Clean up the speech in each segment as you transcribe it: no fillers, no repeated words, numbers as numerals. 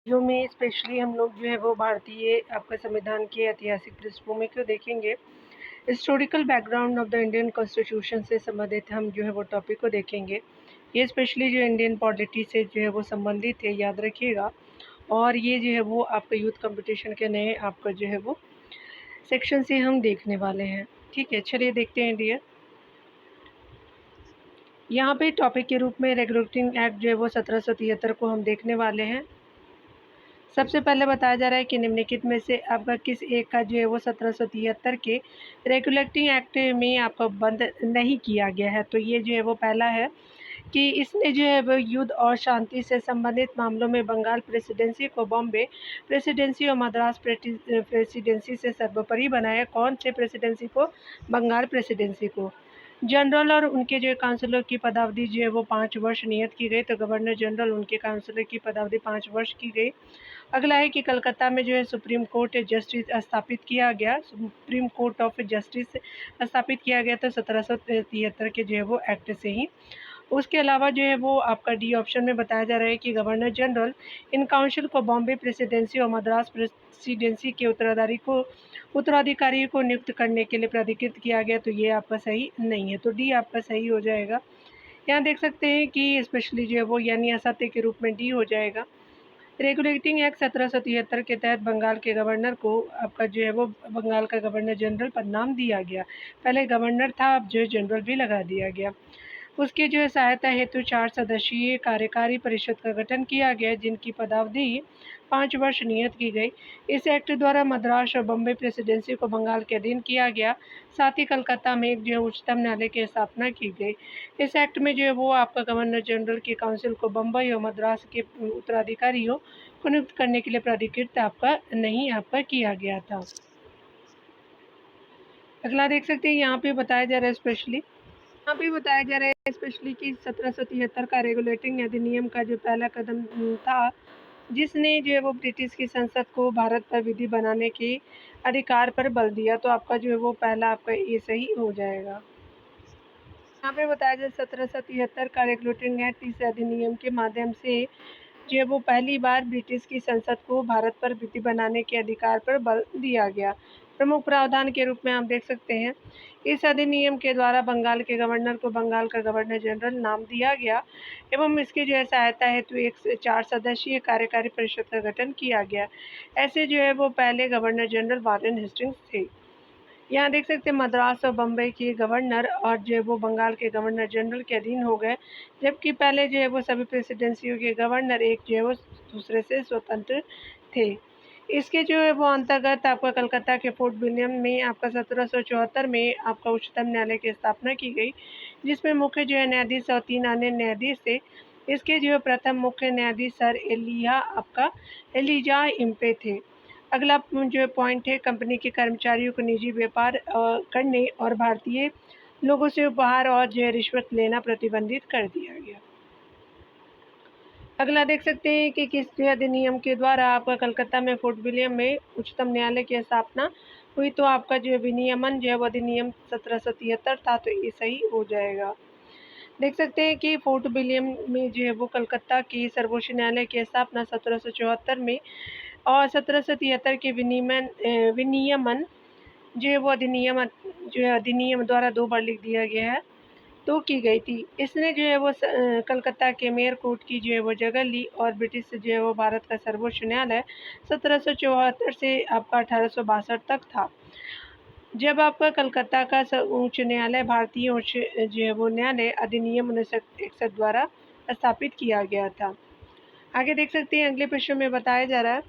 जो में स्पेशली हम लोग जो है वो भारतीय आपका संविधान की ऐतिहासिक पृष्ठभूमि को देखेंगे। Historical background of the Indian constitution से संबंधित हम जो है वो टॉपिक को देखेंगे। ये स्पेशली जो इंडियन पॉलिटी से जो है वो संबंधित है, याद रखिएगा। और ये जो है वो आपका यूथ कंपटीशन के नए आपका जो है वो सेक्शन से हम देखने वाले हैं। ठीक है, चलिए देखते हैं डियर। यहाँ पे टॉपिक के रूप में रेगुलेटिंग एक्ट जो है वो 1773 को हम देखने वाले हैं। सबसे पहले बताया जा रहा है कि निम्नलिखित में से आपका किस एक का जो है वो 1773 के रेगुलेटिंग एक्ट में आपका बंद नहीं किया गया है। तो ये जो है वो पहला है कि इसने जो है वो युद्ध और शांति से संबंधित मामलों में बंगाल प्रेसिडेंसी को बॉम्बे प्रेसिडेंसी और मद्रास प्रेसिडेंसी से सर्वोपरि बनाया। कौन से प्रेसिडेंसी को? बंगाल प्रेसिडेंसी को। जनरल और उनके जो काउंसिलर की पदावधि जो है वो 5 वर्ष नियत की गई। तो गवर्नर जनरल उनके काउंसिलर की पदावधि 5 वर्ष की गई। अगला है कि कलकत्ता में जो है सुप्रीम कोर्ट जस्टिस स्थापित किया गया। सुप्रीम कोर्ट ऑफ जस्टिस स्थापित किया गया तो 1773 के जो है वो एक्ट से ही। उसके अलावा जो है वो आपका डी ऑप्शन में बताया जा रहा है कि गवर्नर जनरल इन काउंसिल को बॉम्बे प्रेसिडेंसी और मद्रास प्रेसिडेंसी के उत्तराधिकारी को नियुक्त करने के लिए प्राधिकृत किया गया। तो ये आपका सही नहीं है, तो डी आपका सही हो जाएगा। यहाँ देख सकते हैं कि स्पेशली जो है वो यानी असत्य के रूप में डी हो जाएगा। रेगुलेटिंग एक्ट 1773 के तहत बंगाल के गवर्नर को आपका जो है वो बंगाल का गवर्नर जनरल पद नाम दिया गया। पहले गवर्नर था, अब जो है जनरल भी लगा दिया गया। उसकी जो है सहायता हेतु 4 सदस्यीय कार्यकारी परिषद का गठन किया गया, जिनकी पदावधि 5 वर्ष नियत की गई। इस एक्ट द्वारा मद्रास और बम्बई प्रेसिडेंसी को बंगाल के अधीन किया गया। साथ ही कलकत्ता में एक जो है उच्चतम न्यायालय की स्थापना की गई। इस एक्ट में जो है वो आपका गवर्नर जनरल की काउंसिल को बम्बई और मद्रास के उत्तराधिकारियों को नियुक्त करने के लिए प्राधिकृत आपका नहीं आपका किया गया था। अगला देख सकते हैं, यहाँ पे बताया जा रहा है स्पेशली कि 1773 का रेगुलेटिंग अधिनियम का जो पहला कदम था, जिसने जो है वो ब्रिटिश की संसद को भारत पर विधि बनाने के अधिकार पर बल दिया। तो आपका जो है वो पहला आपका ये सही हो जाएगा। यहाँ पे बताया जाए 1773 का रेगुलेटिंग एक्ट इस अधिनियम के माध्यम से जो है वो पहली बार ब्रिटिश की संसद को भारत पर विधि बनाने के अधिकार पर बल दिया गया। प्रमुख प्रावधान के रूप में आप देख सकते हैं, इस अधिनियम के द्वारा बंगाल के गवर्नर को बंगाल का गवर्नर जनरल नाम दिया गया एवं इसकी जो है सहायता हेतु 4 सदस्यीय कार्यकारी परिषद का गठन किया गया। ऐसे जो है वो पहले गवर्नर जनरल वारेन हेस्टिंग्स थे। यहाँ देख सकते हैं मद्रास और बम्बई के गवर्नर और जो है वो बंगाल के गवर्नर जनरल के अधीन हो गए, जबकि पहले जो है वो सभी प्रेसिडेंसियों के गवर्नर एक जो है वो दूसरे से स्वतंत्र थे। इसके जो है वो अंतर्गत आपका कलकत्ता के फोर्ट विलियम में आपका 1774 में आपका उच्चतम न्यायालय की स्थापना की गई, जिसमें मुख्य जो है न्यायाधीश और 3 अन्य न्यायाधीश थे। इसके जो है प्रथम मुख्य न्यायाधीश सर एलिजा इम्पे थे। अगला जो पॉइंट है, कंपनी के कर्मचारियों को निजी व्यापार करने और भारतीय लोगों से उपहार और जो है रिश्वत लेना प्रतिबंधित कर दिया गया। अगला देख सकते हैं कि किस अधिनियम के द्वारा आपका कलकत्ता में फोर्ट विलियम में उच्चतम न्यायालय की स्थापना हुई। तो आपका जो विनियमन जो है वो अधिनियम 1773 था, तो ये सही हो जाएगा। देख सकते हैं कि फोर्ट विलियम में जो है वो कलकत्ता की सर्वोच्च न्यायालय की स्थापना 1774 में और 1773 के विनियमन जो है वो अधिनियम द्वारा 2 बार लिख दिया गया है, तो की गई थी। इसने जो है वो कलकत्ता के मेयर कोर्ट की जो है वो जगह ली और ब्रिटिश से जो है वो भारत का सर्वोच्च न्यायालय 1774 से आपका 1862 तक था, जब आपका कलकत्ता का उच्च न्यायालय भारतीय उच्च जो है वो न्यायालय अधिनियम 1961 द्वारा स्थापित किया गया था। आगे देख सकते हैं, अगले प्रश्न में बताया जा रहा है,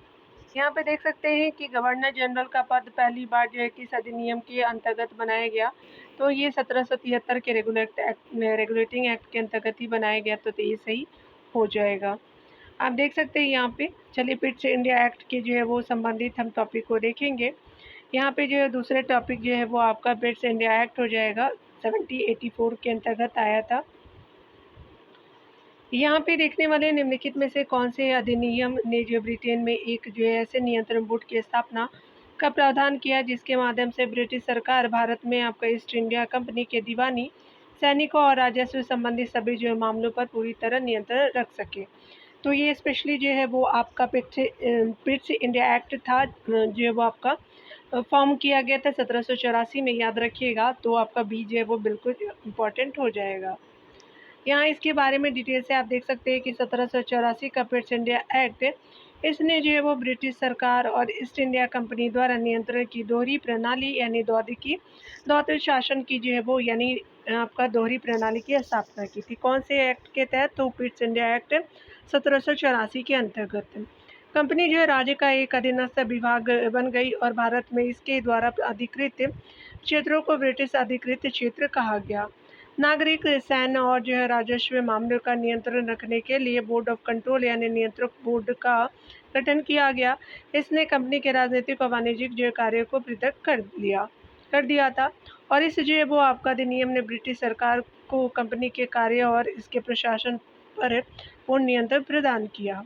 यहाँ पे देख सकते हैं कि गवर्नर जनरल का पद पहली बार जो है किस अधिनियम के अंतर्गत बनाया गया। तो ये 1773 के रेगुलेटिंग एक्ट के अंतर्गत ही बनाया गया, तो ये सही हो जाएगा। आप देख सकते हैं यहाँ पे, चलिए पिट्स इंडिया एक्ट के जो है वो संबंधित हम टॉपिक को देखेंगे। यहाँ पे जो है दूसरे टॉपिक जो है वो आपका पिट्स इंडिया एक्ट हो जाएगा, 1784 के अंतर्गत आया था। यहाँ पे देखने वाले निम्नलिखित में से कौन से अधिनियम ने जो ब्रिटेन में एक जो है ऐसे नियंत्रण बोर्ड की स्थापना का प्रावधान किया, जिसके माध्यम से ब्रिटिश सरकार भारत में आपका ईस्ट इंडिया कंपनी के दीवानी सैनिकों और राजस्व संबंधी सभी जो मामलों पर पूरी तरह नियंत्रण रख सके। तो ये स्पेशली जो है वो आपका पिट्स इंडिया एक्ट था, जो है वो आपका फॉर्म किया गया था 1784 में, याद रखिएगा। तो आपका बी जो है वो बिल्कुल इम्पोर्टेंट हो जाएगा। यहाँ इसके बारे में डिटेल से आप देख सकते हैं कि 1784 का पिट्स इंडिया एक्ट, इसने जो है वो ब्रिटिश सरकार और ईस्ट इंडिया कंपनी द्वारा नियंत्रण की दोहरी प्रणाली यानी द्वैत शासन की जो है वो यानी आपका दोहरी प्रणाली की स्थापना की थी। कौन से एक्ट के तहत? तो पिट्स इंडिया एक्ट 1784 के अंतर्गत कंपनी जो है राज्य का एक अधीनस्थ विभाग बन गई और भारत में इसके द्वारा अधिकृत क्षेत्रों को ब्रिटिश अधिकृत क्षेत्र कहा गया। नागरिक, सैन्य और जो है राजस्व मामलों का नियंत्रण रखने के लिए बोर्ड ऑफ कंट्रोल यानी नियंत्रक बोर्ड का गठन किया गया। इसने कंपनी के राजनीतिक और वाणिज्यिक जो कार्यों को पृथक कर दिया था। और इस जो है वो आपका अधिनियम ने ब्रिटिश सरकार को कंपनी के कार्य और इसके प्रशासन पर पूर्ण नियंत्रण प्रदान किया।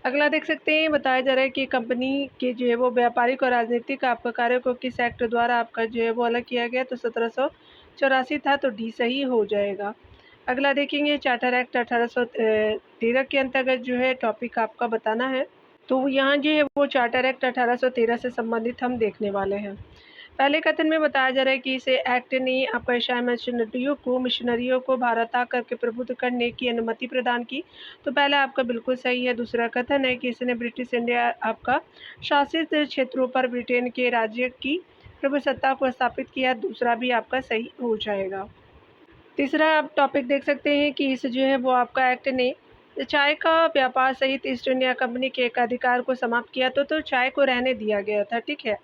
अगला देख सकते हैं, बताया जा रहा है कि कंपनी के जो है वो व्यापारिक और राजनीतिक आपका कार्यों को किस एक्ट द्वारा आपका जो है वो अलग किया गया? तो 1784 था, तो डी सही हो जाएगा। अगला देखेंगे, चार्टर एक्ट 1813 के अंतर्गत जो है टॉपिक आपका बताना है। तो यहाँ जो है वो चार्टर एक्ट 1813 से संबंधित हम देखने वाले हैं। पहले कथन में बताया जा रहा है कि इसे एक्ट ने आपका ईसाई मिशनरियों को भारत आकर के प्रबुद्ध करने की अनुमति प्रदान की। तो पहला आपका बिल्कुल सही है। दूसरा कथन है कि इसने ब्रिटिश इंडिया आपका शासित क्षेत्रों पर ब्रिटेन के राज्य की प्रभुसत्ता को स्थापित किया। दूसरा भी आपका सही हो जाएगा। तीसरा आप टॉपिक देख सकते हैं कि इस जो है वो आपका एक्ट ने चाय का व्यापार सहित ईस्ट इंडिया कंपनी के एक अधिकार को समाप्त किया। तो चाय को रहने दिया गया था, ठीक है।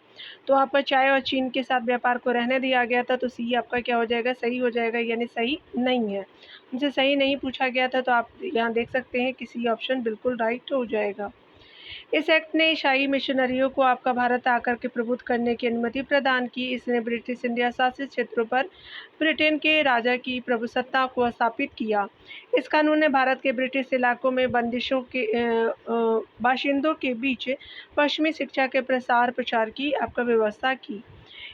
तो आपका चाय और चीन के साथ व्यापार को रहने दिया गया था, तो सी आपका क्या हो जाएगा? सही हो जाएगा, यानी सही नहीं है। हमसे सही नहीं पूछा गया था, तो आप यहाँ देख सकते हैं कि सी ऑप्शन बिल्कुल राइट हो जाएगा। इस एक्ट ने ईसाई मिशनरियों को आपका भारत आकर के प्रबुद्ध करने की अनुमति प्रदान की। इसने ब्रिटिश इंडिया शासित क्षेत्रों पर ब्रिटेन के राजा की प्रभुसत्ता को स्थापित किया। इस कानून ने भारत के ब्रिटिश इलाकों में बंदिशों के बाशिंदों के बीच पश्चिमी शिक्षा के प्रसार प्रचार की आपका व्यवस्था की।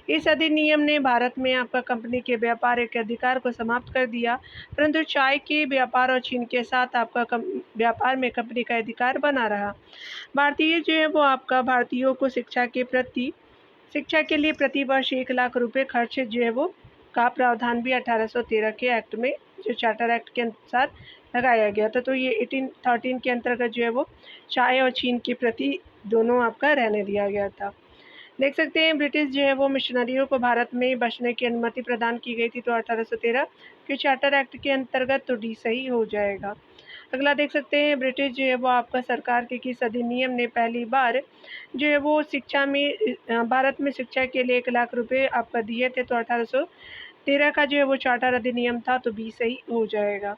इस अधिनियम ने भारत में आपका कंपनी के व्यापार के अधिकार को समाप्त कर दिया, परंतु चाय के व्यापार और चीन के साथ आपका व्यापार में कंपनी का अधिकार बना रहा। भारतीय जो है वो आपका भारतीयों को शिक्षा के लिए प्रति वर्ष 1 लाख रुपए खर्च जो है वो का प्रावधान भी 1813 के एक्ट में जो चार्टर एक्ट के अनुसार लगाया गया था। तो ये 1813 के अंतर्गत जो है वो चाय और चीन के प्रति दोनों आपका रहने दिया गया था। देख सकते हैं, ब्रिटिश जो है वो मिशनरियों को भारत में बसने की अनुमति प्रदान की गई थी, तो 1813 के चार्टर एक्ट के अंतर्गत, तो डी सही हो जाएगा। अगला देख सकते हैं, ब्रिटिश जो है वो आपका सरकार के किस अधिनियम ने पहली बार जो है वो भारत में शिक्षा के लिए 1 लाख रुपए आपका दिए थे? तो 1813 का जो है वो चार्टर अधिनियम था, तो बी सही हो जाएगा।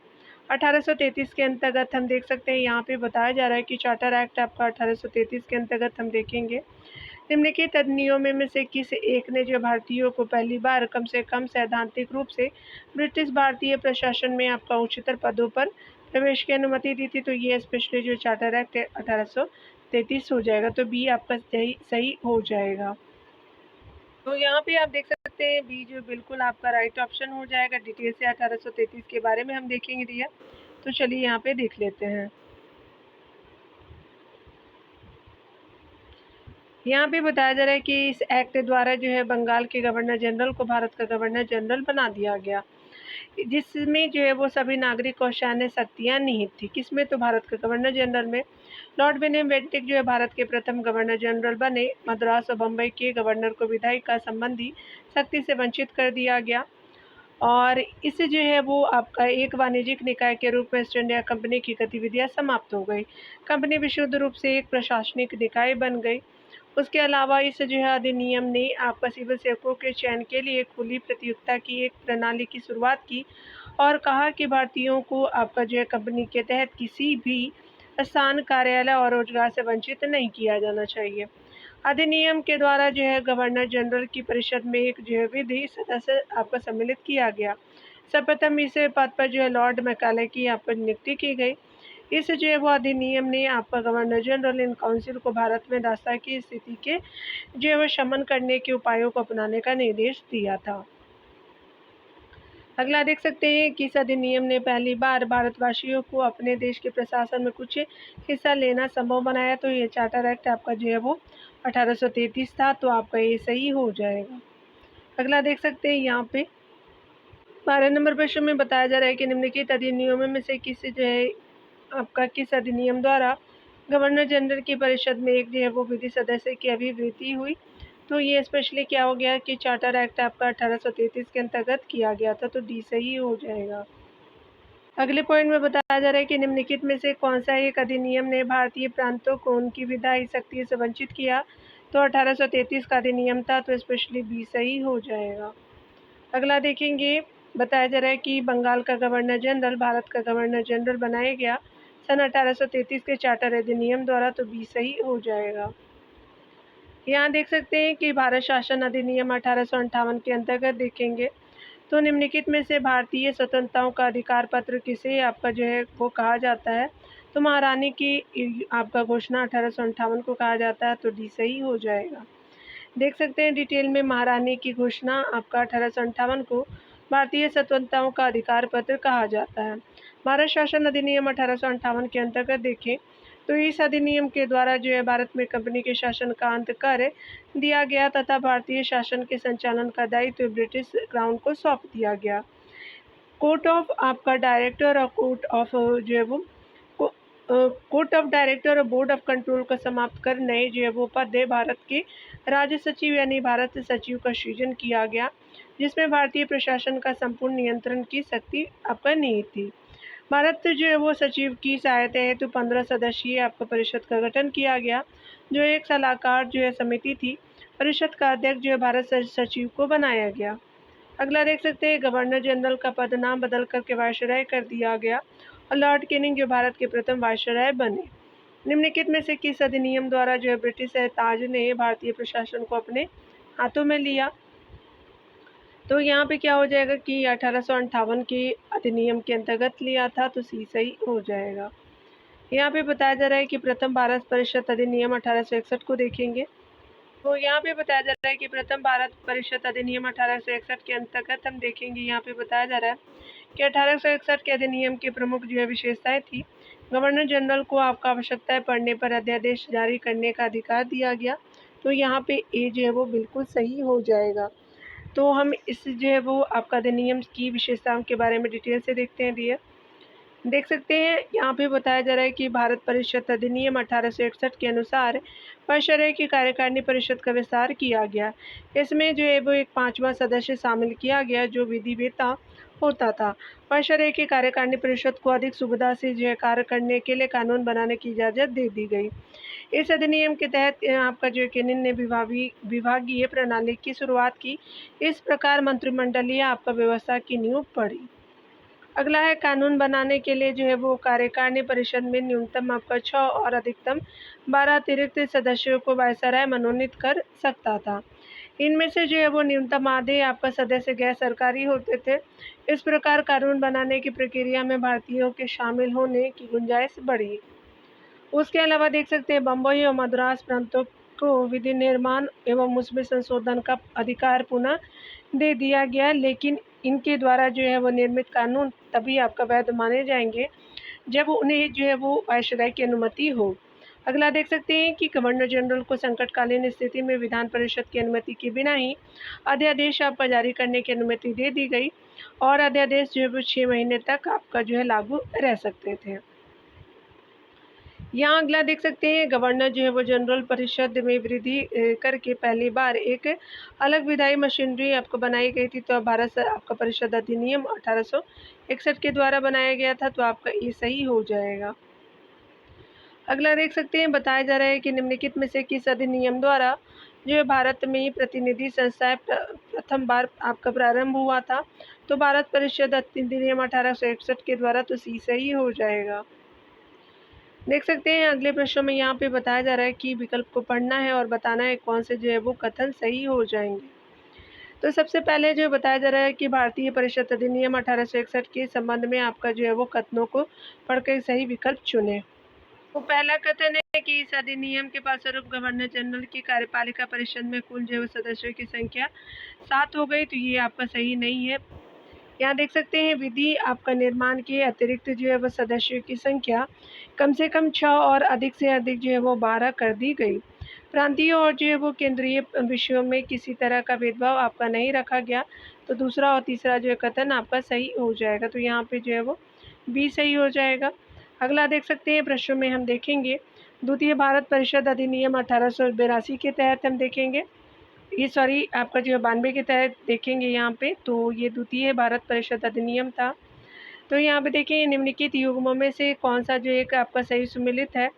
1833 के अंतर्गत हम देख सकते हैं, यहाँ पे बताया जा रहा है कि चार्टर एक्ट आपका 1833 के अंतर्गत हम देखेंगे, निम्नलिखित अधिनियमों में से किस एक ने जो भारतीयों को पहली बार कम से कम सैद्धांतिक रूप से ब्रिटिश भारतीय प्रशासन में आपका उच्चतर पदों पर प्रवेश की अनुमति दी थी? तो ये स्पेशली जो चार्टर एक्ट 1833 हो जाएगा, तो बी आपका सही हो जाएगा। तो यहाँ पे आप देख सकते हैं बी जो बिल्कुल आपका राइट ऑप्शन हो जाएगा। डिटेल से 1833 के बारे में हम देखेंगे दिया, तो चलिए यहाँ पे देख लेते हैं। यहाँ पे बताया जा रहा है कि इस एक्ट द्वारा जो है बंगाल के गवर्नर जनरल को भारत का गवर्नर जनरल बना दिया गया, जिसमें जो है वो सभी नागरिक और सैन्य शक्तियाँ निहित थी। किसमें? तो भारत के गवर्नर जनरल में। लॉर्ड विलियम बेंटिक जो है भारत के प्रथम गवर्नर जनरल बने। मद्रास और बम्बई के गवर्नर को विधायिका संबंधी शक्ति से वंचित कर दिया गया, और इससे जो है वो आपका एक वाणिज्यिक निकाय के रूप में ईस्ट इंडिया कंपनी की गतिविधियाँ समाप्त हो गई। कंपनी विशुद्ध रूप से एक प्रशासनिक निकाय बन गई। उसके अलावा इस जो है अधिनियम ने आपका सिविल सेवकों के चयन के लिए खुली प्रतियोगिता की एक प्रणाली की शुरुआत की और कहा कि भारतीयों को आपका जो है कंपनी के तहत किसी भी स्थान, कार्यालय और रोजगार से वंचित नहीं किया जाना चाहिए। अधिनियम के द्वारा जो है गवर्नर जनरल की परिषद में एक जो है विधि सदस्य आपका सम्मिलित किया गया। सर्वप्रथम इस पद पर जो है लॉर्ड मैकाले की आपको नियुक्ति की गई। इस जो है वो अधिनियम ने आपका गवर्नर जनरल इन काउंसिल को भारत में दास्ता की स्थिति के जो है वो शमन करने के उपायों को अपनाने का निर्देश दिया था। अगला देख सकते हैं कि इस अधिनियम ने पहली बार भारतवासियों को अपने देश के प्रशासन में कुछ हिस्सा लेना संभव बनाया। तो ये चार्टर एक्ट आपका जो है वो 1833 था, तो आपका ये सही हो जाएगा। अगला देख सकते हैं यहाँ पे 12 नंबर प्रश्न में बताया जा रहा है कि निम्नलिखित अधिनियमों में से किसी जो है आपका किस अधिनियम द्वारा गवर्नर जनरल की परिषद में एक जो है वो विधि सदस्य की अभिवृद्धि हुई। तो ये स्पेशली क्या हो गया कि चार्टर एक्ट आपका 1833 के अंतर्गत किया गया था, तो डी सही हो जाएगा। अगले पॉइंट में बताया जा रहा है कि निम्नलिखित में से कौन सा एक अधिनियम ने भारतीय प्रांतों को उनकी विधायी शक्ति से वंचित किया। तो 1833 का अधिनियम था, तो स्पेशली बी सही हो जाएगा। अगला देखेंगे, बताया जा रहा है कि बंगाल का गवर्नर जनरल भारत का गवर्नर जनरल बनाया गया सन 1833 के चार्टर अधिनियम द्वारा, तो बी सही हो जाएगा। यहाँ देख सकते हैं कि भारत शासन अधिनियम 1858 के अंतर्गत देखेंगे तो निम्नलिखित में से भारतीय स्वतंत्रताओं का अधिकार पत्र किसे आपका जो है वो कहा जाता है। तो महारानी की आपका घोषणा 1858 को कहा जाता है, तो डी सही हो जाएगा। देख सकते हैं डिटेल में महारानी की घोषणा आपका 1858 को भारतीय स्वतंत्रताओं का अधिकार पत्र कहा जाता है। भारत शासन अधिनियम 1858 के अंतर्गत देखें तो इस अधिनियम के द्वारा जो है भारत में कंपनी के शासन का अंत कर दिया गया तथा भारतीय शासन के संचालन का दायित्व ब्रिटिश क्राउन को सौंप दिया गया। कोर्ट ऑफ आपका डायरेक्टर और कोर्ट ऑफ जो है वो कोर्ट ऑफ डायरेक्टर और बोर्ड ऑफ कंट्रोल को समाप्त कर नए जो है वो पद भारत के राज्य सचिव यानी भारत सचिव का सृजन किया गया, जिसमें भारतीय प्रशासन का संपूर्ण नियंत्रण की शक्ति आपका निहित थी। भारत जो है वो सचिव की सहायता हेतु 15 सदस्यीय आपका परिषद का गठन किया गया, जो एक सलाहकार जो है समिति थी। परिषद का अध्यक्ष जो है भारत सचिव को बनाया गया। अगला देख सकते हैं गवर्नर जनरल का पद नाम बदल करके वायसराय कर दिया गया और लॉर्ड कैनिंग जो भारत के प्रथम वायसराय बने। निम्नलिखित में से किस अधिनियम द्वारा जो है ब्रिटिश ताज ने भारतीय प्रशासन को अपने हाथों में लिया। तो यहाँ पे क्या हो जाएगा कि 1858 के अधिनियम के अंतर्गत लिया था, तो सी सही हो जाएगा। यहाँ पे बताया जा रहा है कि प्रथम भारत परिषद अधिनियम 1861 को देखेंगे। तो यहाँ पे बताया जा रहा है कि प्रथम भारत परिषद अधिनियम 1861 के अंतर्गत हम देखेंगे, यहाँ पे बताया जा रहा है कि 1861 के अधिनियम की प्रमुख जो है विशेषताएं थी। गवर्नर जनरल को आपका आवश्यकताएं पड़ने पर अध्यादेश जारी करने का अधिकार दिया गया। तो यहाँ पे ए जो है वो बिल्कुल सही हो जाएगा। तो हम इस जो है वो आपका अधिनियम की विशेषताओं के बारे में डिटेल से देखते हैं। डियर देख सकते हैं यहाँ पे बताया जा रहा है कि भारत परिषद अधिनियम 1861 के अनुसार वायसराय की कार्यकारिणी परिषद का विस्तार किया गया। इसमें जो है वो एक 5वां सदस्य शामिल किया गया जो विधिवेता होता था। वायसराय की कार्यकारिणी परिषद को अधिक सुविधा से जो है कार्य करने के लिए कानून बनाने की इजाज़त दे दी गई। इस अधिनियम के तहत आपका जो कैनिंग ने विभागीय प्रणाली की शुरुआत की। इस प्रकार मंत्रिमंडलीय आपका व्यवस्था की नींव पड़ी। अगला है कानून बनाने के लिए जो है वो कार्यकारिणी परिषद में न्यूनतम आपका 6 और अधिकतम 12 अतिरिक्त सदस्यों को वायसराय मनोनीत कर सकता था। इनमें से जो है वो न्यूनतम आधे आपका सदस्य गैर सरकारी होते थे। इस प्रकार कानून बनाने की प्रक्रिया में भारतीयों के शामिल होने की गुंजाइश बढ़ी। उसके अलावा देख सकते हैं बम्बई और मद्रास प्रांतों को विधि निर्माण एवं उसमें संशोधन का अधिकार पुनः दे दिया गया, लेकिन इनके द्वारा जो है वो निर्मित कानून तभी आपका वैध माने जाएंगे जब उन्हें जो है वो वायसराय की अनुमति हो। अगला देख सकते हैं कि गवर्नर जनरल को संकटकालीन स्थिति में विधान परिषद की अनुमति के बिना ही अध्यादेश आपका जारी करने की अनुमति दे दी गई और अध्यादेश जो है वो 6 महीने तक आपका जो है लागू रह सकते थे। यहाँ अगला देख सकते हैं गवर्नर जो है वो जनरल परिषद में वृद्धि करके पहली बार एक अलग विधायी मशीनरी आपको बनाई गई थी। तो भारत से आपका परिषद अधिनियम 1861 के द्वारा बनाया गया था, तो आपका ये सही हो जाएगा। अगला देख सकते हैं बताया जा रहा है कि निम्नलिखित में से किस अधिनियम द्वारा जो है भारत में प्रतिनिधि संस्थाएं प्रथम बार आपका प्रारंभ हुआ था। तो भारत परिषद अधिनियम 1861 के द्वारा, तो सी सही हो जाएगा। देख सकते हैं अगले प्रश्न में यहाँ पे बताया जा रहा है कि विकल्प को पढ़ना है और बताना है कौन से जो है वो कथन सही हो जाएंगे। तो सबसे पहले जो बताया जा रहा है कि भारतीय परिषद अधिनियम 1861 के संबंध में आपका जो है वो कथनों को पढ़कर सही विकल्प चुने। तो पहला कथन है कि इस अधिनियम के फलस्वरूप गवर्नर जनरल की कार्यपालिका परिषद में कुल जो सदस्यों की संख्या 7 हो गई, तो ये आपका सही नहीं है। यहाँ देख सकते हैं विधि आपका निर्माण के अतिरिक्त जो है वो सदस्यों की संख्या कम से कम 6 और अधिक से अधिक जो है वो 12 कर दी गई। प्रांतीय और जो है वो केंद्रीय विषयों में किसी तरह का भेदभाव आपका नहीं रखा गया। तो दूसरा और तीसरा जो है कथन आपका सही हो जाएगा। तो यहाँ पे जो है वो बी सही हो जाएगा। अगला देख सकते हैं प्रश्न में हम देखेंगे द्वितीय भारत परिषद अधिनियम 1882 के तहत हम देखेंगे, ये सॉरी आपका जो है 92 के तहत देखेंगे यहाँ पे। तो ये द्वितीय भारत परिषद अधिनियम था। तो यहाँ पे देखिए निम्नलिखित युग्मों में से कौन सा जो एक आपका सही सुमेलित है।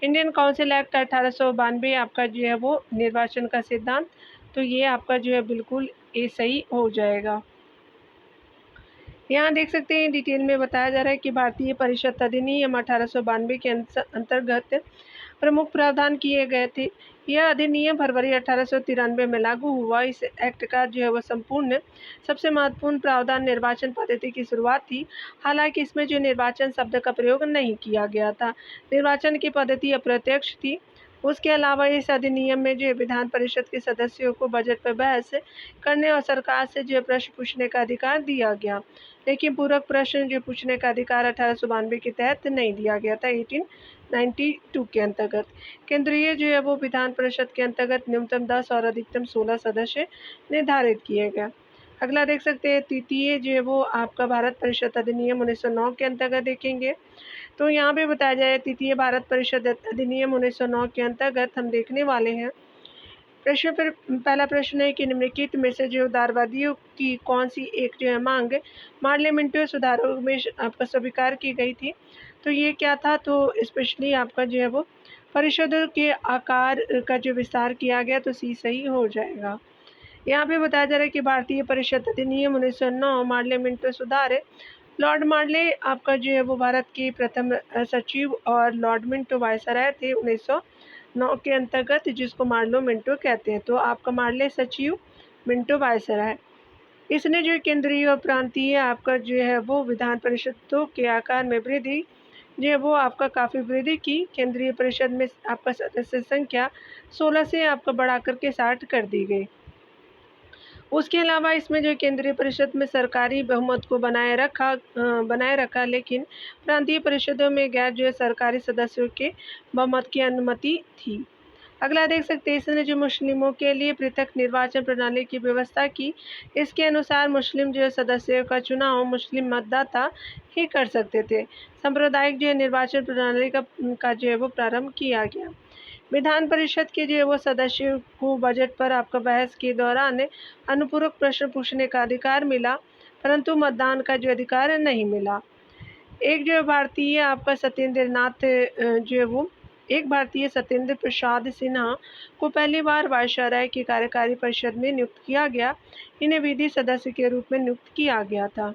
इंडियन काउंसिल एक्ट 1892 आपका जो है वो निर्वाचन का सिद्धांत। तो ये आपका जो है बिल्कुल ये सही हो जाएगा। यहाँ देख सकते हैं डिटेल में बताया जा रहा है कि भारतीय परिषद अधिनियम 1892 के अंतर्गत प्रमुख प्रावधान किए गए थे। यह अधिनियम फरवरी 1893 में लागू हुआ। इस एक्ट का जो है वह संपूर्ण सबसे महत्वपूर्ण प्रावधान निर्वाचन पद्धति की शुरुआत थी। हालांकि इसमें जो निर्वाचन शब्द का प्रयोग नहीं किया गया था, निर्वाचन की पद्धति अप्रत्यक्ष थी। उसके अलावा इस अधिनियम में जो विधान परिषद के सदस्यों को बजट पर बहस करने और सरकार से जो प्रश्न पूछने का अधिकार दिया गया, लेकिन पूरक प्रश्न जो पूछने का अधिकार 1892 के तहत नहीं दिया गया था। 1892 के अंतर्गत केंद्रीय जो है वो विधान परिषद के अंतर्गत न्यूनतम 10 और अधिकतम 16 सदस्य निर्धारित किए गए। अगला देख सकते हैं तृतीय जो है वो आपका भारत परिषद अधिनियम 1909 के अंतर्गत देखेंगे। तो यहाँ पे बताया जाए तृतीय भारत परिषद अधिनियम 1909 के अंतर्गत हम देखने वाले हैं प्रश्न पर पहला प्रश्न है कि निम्नलिखित में से जो उदारवादियों की कौन सी एक जो है मांग पार्लियामेंट्री सुधारों में आपका स्वीकार की गई थी। तो ये क्या था, तो स्पेशली आपका जो है वो परिषदों के आकार का जो विस्तार किया गया। तो सी सही हो जाएगा। यहाँ पे बताया जा रहा है कि भारतीय परिषद अधिनियम 1909 पार्लियामेंट्री सुधार है। लॉर्ड मार्ले आपका जो है वो भारत के प्रथम सचिव और लॉर्ड मिंटो वायसराय थे 1909 के अंतर्गत, जिसको मार्लो मिंटो कहते हैं। तो आपका मार्ले सचिव, मिंटो वायसराय। इसने जो केंद्रीय और प्रांतीय आपका जो है वो विधान परिषदों के आकार में वृद्धि जो है वो आपका काफ़ी वृद्धि की। केंद्रीय परिषद में आपका सदस्य संख्या 16 से आपका बढ़ा करके 60 कर दी गई। उसके अलावा इसमें जो केंद्रीय परिषद में सरकारी बहुमत को बनाए रखा, लेकिन प्रांतीय परिषदों में गैर जो है सरकारी सदस्यों के बहुमत की अनुमति थी। अगला देख सकते हैं इसने जो मुस्लिमों के लिए पृथक निर्वाचन प्रणाली की व्यवस्था की। इसके अनुसार मुस्लिम जो है सदस्यों का चुनाव मुस्लिम मतदाता ही कर सकते थे। सांप्रदायिक जो है निर्वाचन प्रणाली का जो है वो प्रारंभ किया गया। विधान परिषद के जो है वो सदस्यों को बजट पर आपका बहस के दौरान अनुपूरक प्रश्न पूछने का अधिकार मिला, परंतु मतदान का जो अधिकार नहीं मिला। एक जो भारतीय आपका सत्येंद्र नाथ जो है वो एक भारतीय सत्येंद्र प्रसाद सिन्हा को पहली बार वायसराय की कार्यकारी परिषद में नियुक्त किया गया। इन्हें विधि सदस्य के रूप में नियुक्त किया गया था।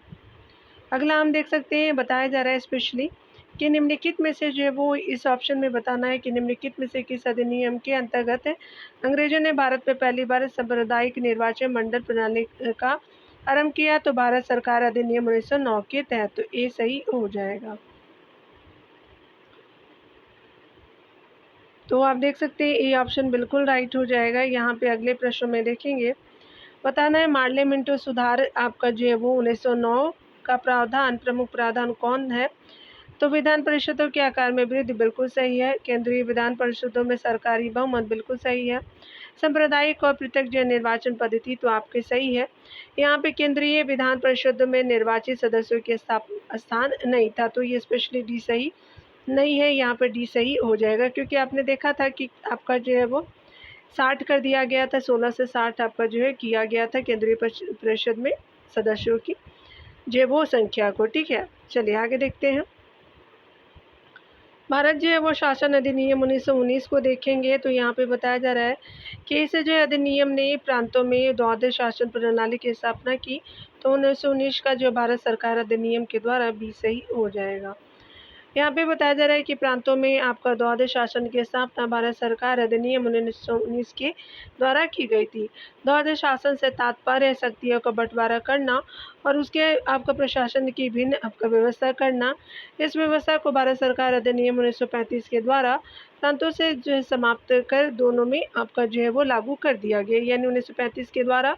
अगला हम देख सकते हैं बताया जा रहा है स्पेशली कि निम्नलिखित में से जो है वो इस ऑप्शन में बताना है कि निम्नलिखित में से किस अधिनियम के अंतर्गत अंग्रेजों ने भारत में पहली बार सांप्रदायिक निर्वाचन मंडल प्रणाली का आरंभ किया। तो भारत सरकार अधिनियम 1909 के तहत। तो ये सही हो जाएगा। तो आप देख सकते हैं ये ऑप्शन बिल्कुल राइट हो जाएगा। यहाँ पे अगले प्रश्न में देखेंगे बताना है मार्ले मिंटो सुधार आपका जो है वो 1909 का प्रावधान प्रमुख प्रावधान कौन है। तो विधान परिषदों के आकार में वृद्धि बिल्कुल सही है। केंद्रीय विधान परिषदों में सरकारी बहुमत बिल्कुल सही है। सांप्रदायिक और पृथक जो निर्वाचन पद्धति तो आपके सही है। यहाँ पे केंद्रीय विधान परिषदों में निर्वाचित सदस्यों के स्थान नहीं था। तो ये स्पेशली डी सही नहीं है। यहाँ पे डी सही हो जाएगा, क्योंकि आपने देखा था कि आपका जो है वो 60 कर दिया गया था। 16 से 60 आपका जो है किया गया था केंद्रीय परिषद में सदस्यों की जो है वो संख्या को। ठीक है, चलिए आगे देखते हैं। भारत जो है वो शासन अधिनियम 1919 को देखेंगे। तो यहाँ पे बताया जा रहा है कि इस जो अधिनियम ने प्रांतों में द्वैध शासन प्रणाली की स्थापना की। तो 1919 का जो भारत सरकार अधिनियम के द्वारा भी सही हो जाएगा। यहाँ पे बताया जा रहा है कि प्रांतों में आपका द्वैध शासन की स्थापना भारत सरकार अधिनियम 1919 के द्वारा की गई थी। द्वैध शासन से तात्पर्य शक्तियों का बंटवारा करना और उसके आपका प्रशासन की भिन्न आपका व्यवस्था करना। इस व्यवस्था को भारत सरकार अधिनियम 1935 के द्वारा प्रांतों से जो है समाप्त कर दोनों में आपका जो है वो लागू कर दिया गया, यानी 1935 के द्वारा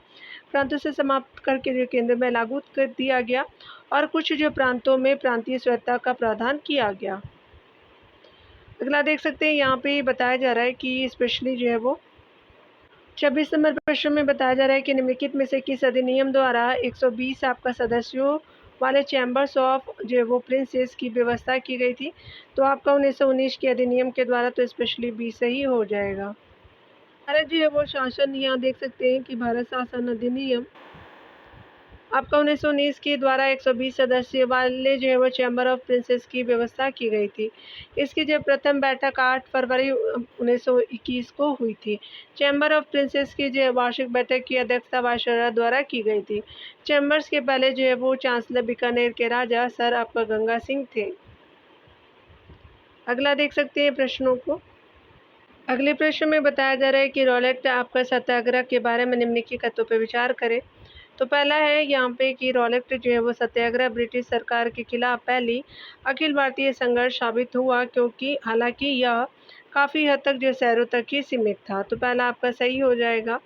प्रांतों से समाप्त करके जो केंद्र में लागू कर दिया गया और कुछ जो प्रांतों में प्रांतीय स्वायत्तता का प्रावधान किया गया। अगला देख सकते हैं, यहाँ पे बताया जा रहा है कि स्पेशली जो है वो 26 नंबर प्रश्न में बताया जा रहा है कि निम्नलिखित में से किस अधिनियम द्वारा 120 आपका सदस्यों वाले चैम्बर्स ऑफ जो है वो प्रिंसेस की व्यवस्था की गई थी। तो आपका 1919 के अधिनियम के द्वारा तो स्पेशली बी सही हो जाएगा। भारत जो है वो शासन, यहाँ देख सकते हैं कि भारत शासन अधिनियम आपका 1919 के द्वारा 120 सदस्य वाले जो है वो चैम्बर ऑफ प्रिंसेस की व्यवस्था की गई थी। इसकी जो प्रथम बैठक 8 फरवरी 1921 को हुई थी। चैम्बर ऑफ प्रिंसेस की जो वार्षिक बैठक की अध्यक्षता वायसराय द्वारा की गई थी। चैम्बर्स के पहले जो है वो चांसलर बीकानेर के राजा सर आपका गंगा सिंह थे। अगला देख सकते हैं प्रश्नों को। अगले प्रश्न में बताया जा रहा है कि रॉलेट आपका सत्याग्रह के बारे में निम्नलिखित तथ्यों पर विचार करें। तो पहला है यहाँ पे कि रॉलेट जो है वो सत्याग्रह ब्रिटिश सरकार के खिलाफ पहली अखिल भारतीय संघर्ष साबित हुआ, क्योंकि हालांकि यह काफ़ी हद तक जो शहरों तक ही सीमित था। तो पहला आपका सही हो जाएगा।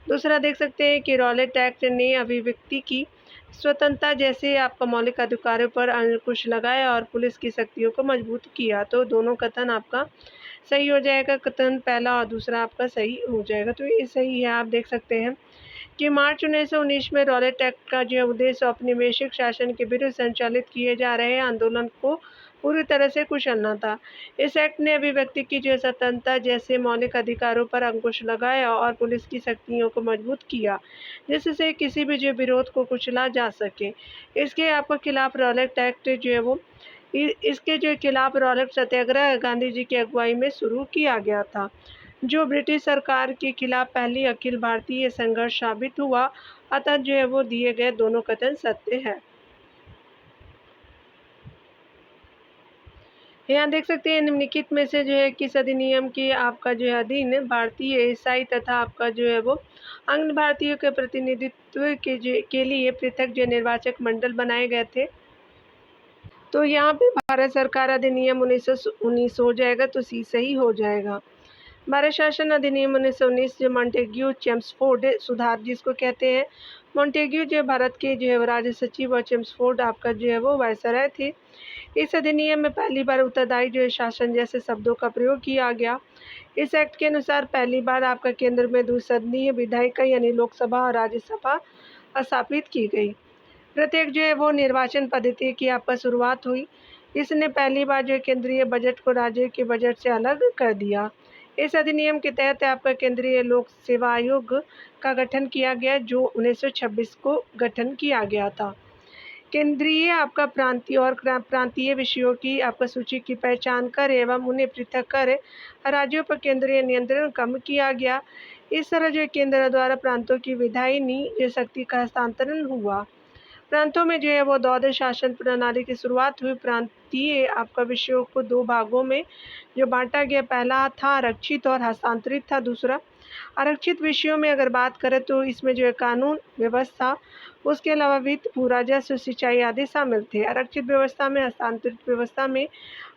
दूसरा देख सकते हैं कि रॉलेट एक्ट ने अभिव्यक्ति की स्वतंत्रता जैसे आपका मौलिक अधिकारों पर अंकुश लगाया और पुलिस की शक्तियों को मजबूत किया। तो दोनों कथन आपका सही हो जाएगा। कथन पहला और दूसरा आपका सही हो जाएगा। तो ये सही है। आप देख सकते हैं कि मार्च 1919 में रॉलेट एक्ट का जो उद्देश्य औपनिवेशिक शासन के विरुद्ध संचालित किए जा रहे आंदोलन को पूरी तरह से कुचलना था। इस एक्ट ने अभिव्यक्ति की जो स्वतंत्रता जैसे मौलिक अधिकारों पर अंकुश लगाया और पुलिस की शक्तियों को मजबूत किया, जिससे किसी भी जो विरोध को कुचला जा सके। इसके आपको खिलाफ रॉलेट एक्ट जो है वो इसके जो खिलाफ रॉलेट सत्याग्रह गांधी जी की अगुवाई में शुरू किया गया था, जो ब्रिटिश सरकार के खिलाफ पहली अखिल भारतीय संघर्ष साबित हुआ। अतः जो है वो दिए गए दोनों कथन सत्य है। यहाँ देख सकते हैं निम्नलिखित में से जो है किस अधिनियम की आपका जो है अधीन भारतीय ईसाई तथा आपका जो है वो अंग भारतीयों के प्रतिनिधित्व के लिए पृथक जो निर्वाचक मंडल बनाए गए थे। तो यहाँ पे भारत सरकार अधिनियम 1919 हो जाएगा। तो सी सही हो जाएगा। भारत शासन अधिनियम 1919 जो मॉन्टेग्यू चेम्सफोर्ड सुधार जिसको कहते हैं। मॉन्टेग्यू जो भारत के जो है राज्य सचिव और चेम्सफोर्ड आपका जो है वो वायसराय थे। इस अधिनियम में पहली बार उत्तरदायी जो है शासन जैसे शब्दों का प्रयोग किया गया। इस एक्ट के अनुसार पहली बार आपका केंद्र में द्विसदनीय विधायिका यानी लोकसभा और राज्यसभा स्थापित की गई। प्रत्येक जो है वो निर्वाचन पद्धति की आपका शुरुआत हुई। इसने पहली बार जो केंद्रीय बजट को राज्य के बजट से अलग कर दिया। इस अधिनियम के तहत आपका केंद्रीय लोक सेवा आयोग का गठन किया गया, जो 1926 को गठन किया गया था। केंद्रीय आपका प्रांतीय और प्रांतीय विषयों की आपका सूची की पहचान कर एवं उन्हें पृथक कर राज्यों पर केंद्रीय नियंत्रण कम किया गया। इस तरह जो केंद्र द्वारा प्रांतों की विधायी शक्ति का हस्तांतरण हुआ। प्रांतों में जो है वो द्वैध शासन प्रणाली की शुरुआत हुई। प्रांतीय आपका विषयों को दो भागों में जो बांटा गया, पहला था आरक्षित और हस्तांतरित था दूसरा। आरक्षित विषयों में अगर बात करें तो इसमें जो है कानून व्यवस्था, उसके अलावा वित्त, भू राजस्व, सिंचाई आदि शामिल थे। आरक्षित व्यवस्था में, हस्तांतरित व्यवस्था में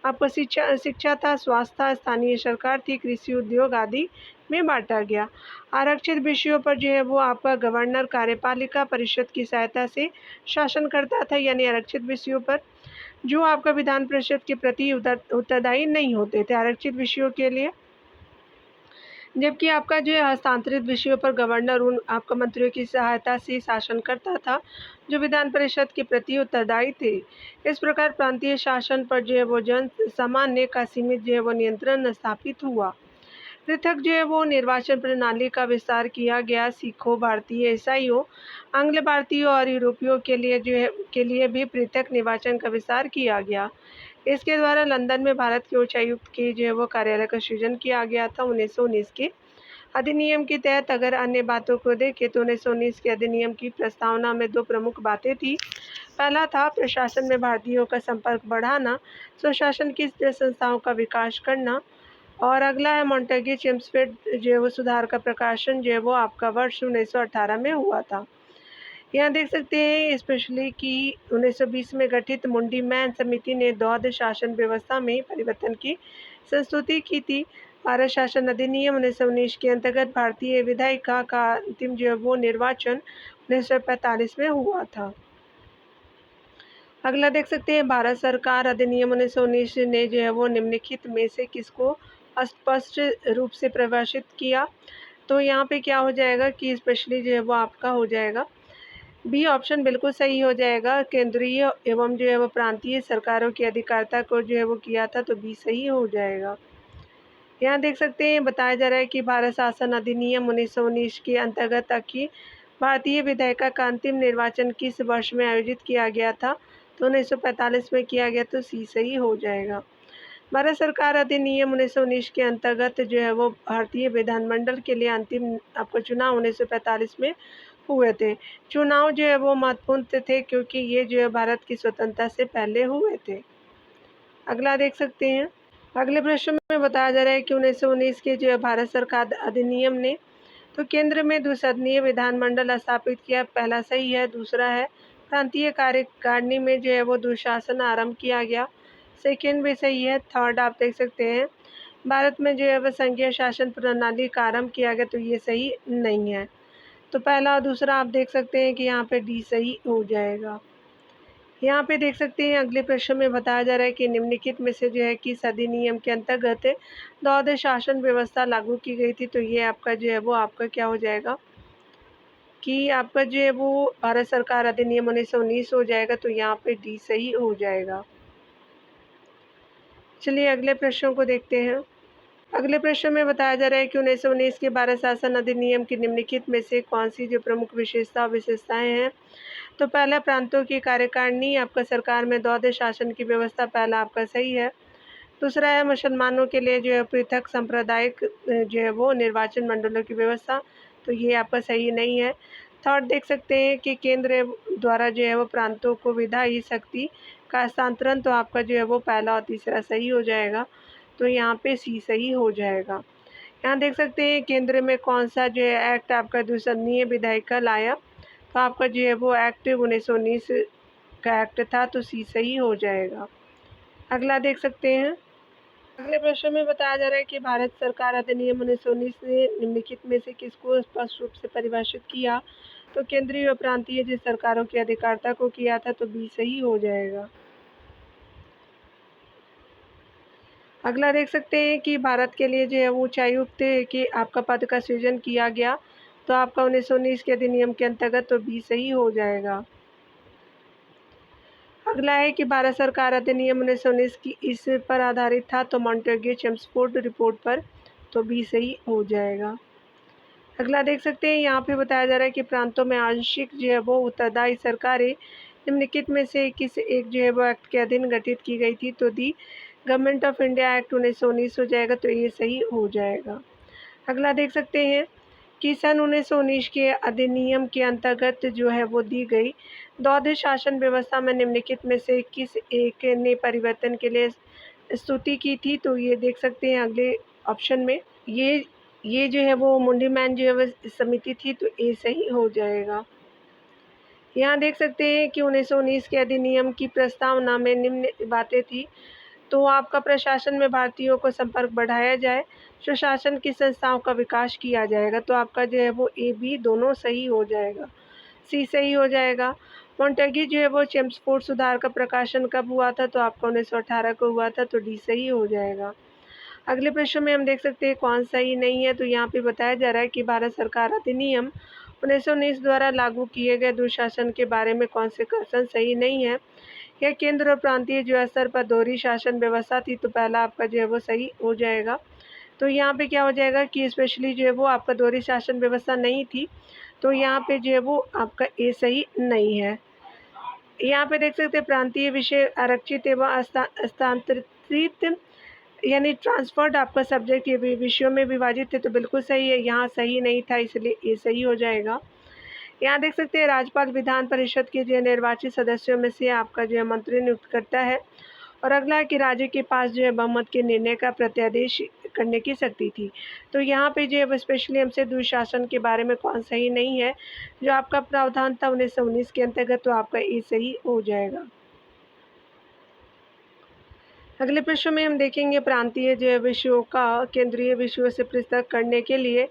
आपका शिक्षा था, स्वास्थ्य था, स्थानीय सरकार थी, कृषि उद्योग आदि में बांटा गया। आरक्षित विषयों पर जो है वो आपका गवर्नर कार्यपालिका परिषद की सहायता से शासन करता था, यानी आरक्षित विषयों पर जो आपका विधान परिषद के प्रति उत्तरदायी नहीं होते थे आरक्षित विषयों के लिए। जबकि आपका जो है हस्तांतरित विषयों पर गवर्नर उन आपका मंत्रियों की सहायता से शासन करता था, जो विधान परिषद के प्रति उत्तरदायी थे। इस प्रकार प्रांतीय शासन पर जो है वो जन सामान्य का सीमित जो है वो नियंत्रण स्थापित हुआ। पृथक जो है वो निर्वाचन प्रणाली का विस्तार किया गया। सिखों, भारतीय ईसाइयों, आंग्ल भारतीयों और यूरोपियों के लिए भी पृथक निर्वाचन का विस्तार किया गया। इसके द्वारा लंदन में भारत के उच्चायुक्त के जो है वो कार्यालय का सृजन किया गया था 1919 के अधिनियम के तहत। अगर अन्य बातों को देखें तो 1919 के अधिनियम की प्रस्तावना में दो प्रमुख बातें थी। पहला था प्रशासन में भारतीयों का संपर्क बढ़ाना, स्वशासन की संस्थाओं का विकास करना, और अगला है मॉन्टेग्यू चेम्सफोर्ड जो है वो सुधार का प्रकाशन जो है वो आपका वर्ष 1918 में हुआ था। यहाँ देख सकते हैं स्पेशली कि 1920 में गठित मुंडी मैन समिति ने द्वैध शासन व्यवस्था में परिवर्तन की संस्तुति की थी। भारत शासन अधिनियम 1919 के अंतर्गत भारतीय विधायिका का अंतिम जो है वो निर्वाचन 1945 में हुआ था। अगला देख सकते हैं, भारत सरकार अधिनियम 1919 ने जो है वो निम्नलिखित में से किसको स्पष्ट रूप से परिभाषित किया। तो यहाँ पे क्या हो जाएगा कि स्पेशली जो है वो आपका हो जाएगा बी ऑप्शन बिल्कुल सही हो जाएगा। केंद्रीय एवं जो है वो प्रांतीय सरकारों की अधिकारिता को जो है वो किया था, तो बी सही हो जाएगा। यहाँ देख सकते हैं, बताया जा रहा है कि भारत शासन अधिनियम 1919 के अंतर्गत की भारतीय विधायिका का अंतिम निर्वाचन किस वर्ष में आयोजित किया गया था, तो 1945 में किया गया, तो सी सही हो जाएगा। भारत सरकार अधिनियम 1919 के अंतर्गत जो है वो भारतीय विधानमंडल के लिए अंतिम आपको चुनाव 1945 में हुए थे। चुनाव जो है वो महत्वपूर्ण थे क्योंकि ये जो है भारत की स्वतंत्रता से पहले हुए थे। अगला देख सकते हैं, अगले प्रश्न में बताया जा रहा है कि 1919 के जो है भारत सरकार अधिनियम ने तो केंद्र में द्विसदनीय विधानमंडल स्थापित किया। पहला सही है। दूसरा है प्रांतीय कार्यकारिणी में जो है वो दुशासन आरंभ किया गया। सेकेंड भी सही है। थर्ड आप देख सकते हैं, भारत में जो है वह संघीय शासन प्रणाली का आरंभ किया गया, तो ये सही नहीं है। तो पहला और दूसरा आप देख सकते हैं कि यहाँ पे डी सही हो जाएगा। यहाँ पे देख सकते हैं, अगले प्रश्न में बताया जा रहा है कि निम्नलिखित में से जो है किस अधिनियम के अंतर्गत द्वैध शासन व्यवस्था लागू की गई थी। तो ये आपका जो है वो आपका क्या हो जाएगा कि आपका जो है वो भारत सरकार अधिनियम 1919 हो जाएगा। तो यहाँ पे डी सही हो जाएगा। चलिए अगले प्रश्नों को देखते हैं। अगले प्रश्न में बताया जा रहा है कि 1919 के भारत शासन अधिनियम की निम्नलिखित में से कौन सी जो प्रमुख विशेषताएं हैं। तो पहला, प्रांतों की कार्यकारिणी आपका सरकार में द्वैध शासन की व्यवस्था, पहला आपका सही है। दूसरा है मुसलमानों के लिए जो है पृथक सांप्रदायिक जो है वो निर्वाचन मंडलों की व्यवस्था, तो ये आपका सही नहीं है। थर्ड देख सकते हैं कि केंद्र द्वारा जो है वो प्रांतों को विधायी शक्ति का हस्तांतरण, तो आपका जो है वो पहला और तीसरा सही हो जाएगा। तो यहाँ पे सी सही हो जाएगा। यहाँ देख सकते हैं केंद्र में कौन सा जो है एक्ट आपका द्विसदनीय विधायिका लाया, तो आपका जो है वो एक्ट 1919 का एक्ट था, तो सी सही हो जाएगा। अगला देख सकते हैं, अगले प्रश्न में बताया जा रहा है कि भारत सरकार अधिनियम 1919 ने निम्नलिखित में से किसको स्पष्ट रूप से परिभाषित किया। तो केंद्रीय और प्रांतीय जिस सरकारों की अधिकारिता को किया था, तो बी सही हो जाएगा। अगला देख सकते हैं कि भारत के लिए जो है वो उच्चायुक्त कि आपका पद का सृजन किया गया, तो आपका 1919 के अधिनियम के अंतर्गत, तो बी सही हो जाएगा। अगला है कि भारत सरकार अधिनियम 1919 की इस पर आधारित था, तो मॉन्टेग्यू चेम्सफोर्ड रिपोर्ट पर, तो बी सही हो जाएगा। अगला देख सकते हैं, यहाँ पे बताया जा रहा है कि प्रांतों में आंशिक जो है वो उत्तरदायी सरकारें निम्नलिखित में से किस एक जो है वो एक्ट के अधीन गठित की गई थी। तो दी गवर्नमेंट ऑफ इंडिया एक्ट 1919 हो जाएगा, तो ये सही हो जाएगा। अगला देख सकते हैं कि सन 1919 के अधिनियम के अंतर्गत जो है वो दी गई द्वैध शासन व्यवस्था में निम्नलिखित में से किस एक ने परिवर्तन के लिए स्तुति की थी। तो ये देख सकते हैं अगले ऑप्शन में, ये जो है वो मुंडी मैन जो है वो समिति थी, तो ए सही हो जाएगा। यहाँ देख सकते हैं कि 1919 के अधिनियम की प्रस्तावना में निम्न बातें थी। तो आपका प्रशासन में भारतीयों को संपर्क बढ़ाया जाए, सुशासन की संस्थाओं का विकास किया जाएगा, तो आपका जो है वो ए बी दोनों सही हो जाएगा। सी सही हो जाएगा। मॉन्टेग्यू जो है वो चेम्सफोर्ड सुधार का प्रकाशन कब हुआ था, तो आपका 1918 को हुआ था, तो डी सही हो जाएगा। अगले प्रश्न में हम देख सकते हैं कौन सही नहीं है। तो यहाँ पे बताया जा रहा है कि भारत सरकार अधिनियम 1919 द्वारा लागू किए गए दुशासन के बारे में कौन से कथन सही नहीं है। यह केंद्र और प्रांतीय जो स्तर पर दोहरी शासन व्यवस्था थी, तो पहला आपका जो है वो सही हो जाएगा। तो यहाँ पे क्या हो जाएगा कि स्पेशली जो है वो आपका दोहरी शासन व्यवस्था नहीं थी, तो यहाँ पे जो है वो आपका ए सही नहीं है। यहाँ पे देख सकते हैं प्रांतीय विषय आरक्षित एवं हस्तांतरित यानी ट्रांसफर्ड आपका सब्जेक्ट ये विषयों में विभाजित थे, तो बिल्कुल सही है। यहाँ सही नहीं था, इसलिए ये सही हो जाएगा। यहाँ देख सकते हैं राज्यपाल विधान परिषद के जो निर्वाचित सदस्यों में से आपका जो है मंत्री नियुक्त करता है। और अगला है कि राज्य के पास जो है बहुमत के निर्णय का प्रत्यादेश करने की शक्ति थी। तो यहाँ पे जो है स्पेशली हमसे दुशासन के बारे में कौन सही नहीं है। जो आपका प्रावधान था 1919 के अंतर्गत, तो आपका ये सही हो जाएगा। अगले प्रश्न में हम देखेंगे प्रांतीय जो है विषयों का केंद्रीय विषयों से पृथक करने के लिए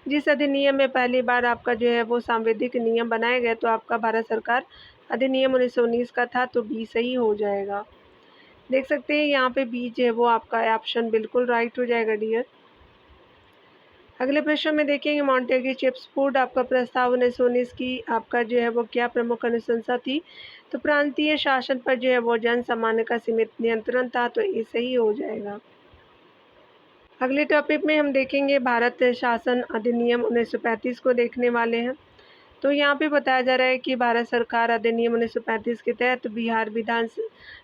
जिस अधिनियम में पहली बार आपका जो है वो सांविधिक नियम बनाए गए, तो आपका भारत सरकार अधिनियम 1919 का था, तो बी सही हो जाएगा। देख सकते हैं यहाँ पे बी जो है वो आपका ऑप्शन बिल्कुल राइट हो जाएगा डियर। अगले प्रश्न में देखेंगे मॉन्टेगी चिप्सफूड आपका प्रस्ताव 1919 की आपका जो है वो क्या प्रमुख अनुशंसा थी, तो प्रांतीय शासन पर जो है वो जन सामान्य का सीमित नियंत्रण था, तो ये सही हो जाएगा। अगले टॉपिक में हम देखेंगे भारत शासन अधिनियम 1935 को देखने वाले हैं। तो यहाँ पे बताया जा रहा है कि भारत सरकार अधिनियम 1935 के तहत बिहार विधान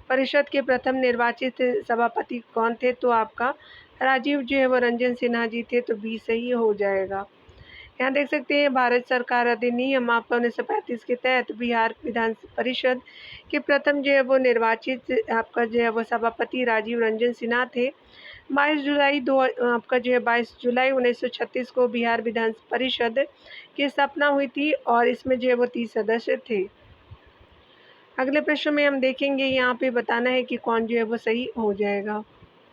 परिषद के प्रथम निर्वाचित सभापति कौन थे, तो आपका राजीव जो है वो रंजन सिन्हा जी थे, तो बी सही हो जाएगा। यहाँ देख सकते हैं भारत सरकार अधिनियम आपका 1935 के तहत बिहार विधान परिषद के प्रथम जो है वो निर्वाचित आपका जो है वो सभापति राजीव रंजन सिन्हा थे। 22 जुलाई 1936 को बिहार विधान परिषद की स्थापना हुई थी और इसमें जो है वो 30 सदस्य थे। अगले प्रश्न में हम देखेंगे, यहाँ पे बताना है कि कौन जो है वो सही हो जाएगा।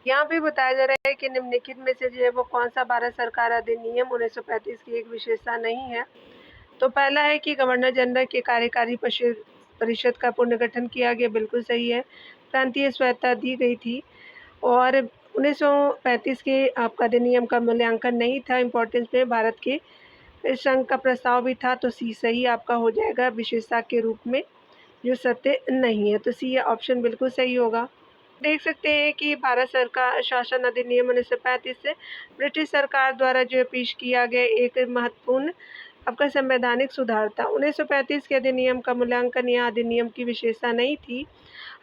यहाँ पे बताया जा रहा है कि निम्नलिखित में से जो है वो कौन सा भारत सरकार अधिनियम 1935 की एक विशेषता नहीं है। तो पहला है कि गवर्नर जनरल के कार्यकारी परिषद का पुनर्गठन किया गया, बिल्कुल सही है। प्रांतीय स्वायत्तता दी गई थी और 1935 के आपका अधिनियम का मूल्यांकन नहीं था इम्पोर्टेंस में, भारत के संघ का प्रस्ताव भी था, तो सी सही आपका हो जाएगा विशेषता के रूप में जो सत्य नहीं है, तो सी ऑप्शन बिल्कुल सही होगा। देख सकते हैं कि भारत सरकार शासन अधिनियम 1935 से ब्रिटिश सरकार द्वारा जो पेश किया गया एक महत्वपूर्ण आपका संवैधानिक सुधार था। 1935 के अधिनियम का मूल्यांकन या अधिनियम की विशेषता नहीं थी।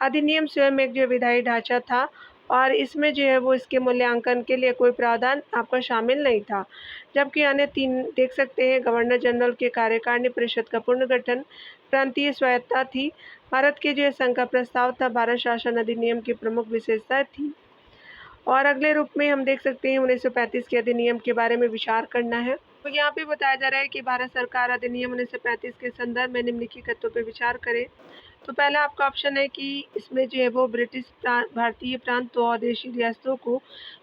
अधिनियम स्वयं एक जो विधायी ढांचा था और इसमें जो है वो इसके मूल्यांकन के लिए कोई प्रावधान आपका शामिल नहीं था। जबकि अन्य तीन देख सकते हैं गवर्नर जनरल के कार्यकारिणी परिषद का पुनर्गठन, प्रांतीय स्वायत्तता थी, भारत के जो संघ का प्रस्ताव था, भारत शासन अधिनियम की प्रमुख विशेषता थी। और अगले रूप में हम देख सकते हैं 1935 के अधिनियम के बारे में विचार करना है। तो यहाँ पे बताया जा रहा है कि भारत सरकार अधिनियम 1935 के संदर्भ में निम्नलिखित तथ्यों पर विचार करें। तो पहला आपका ऑप्शन है कि इसमें जो है वो ब्रिटिश भारतीय प्रांतों और देशी रियासतों को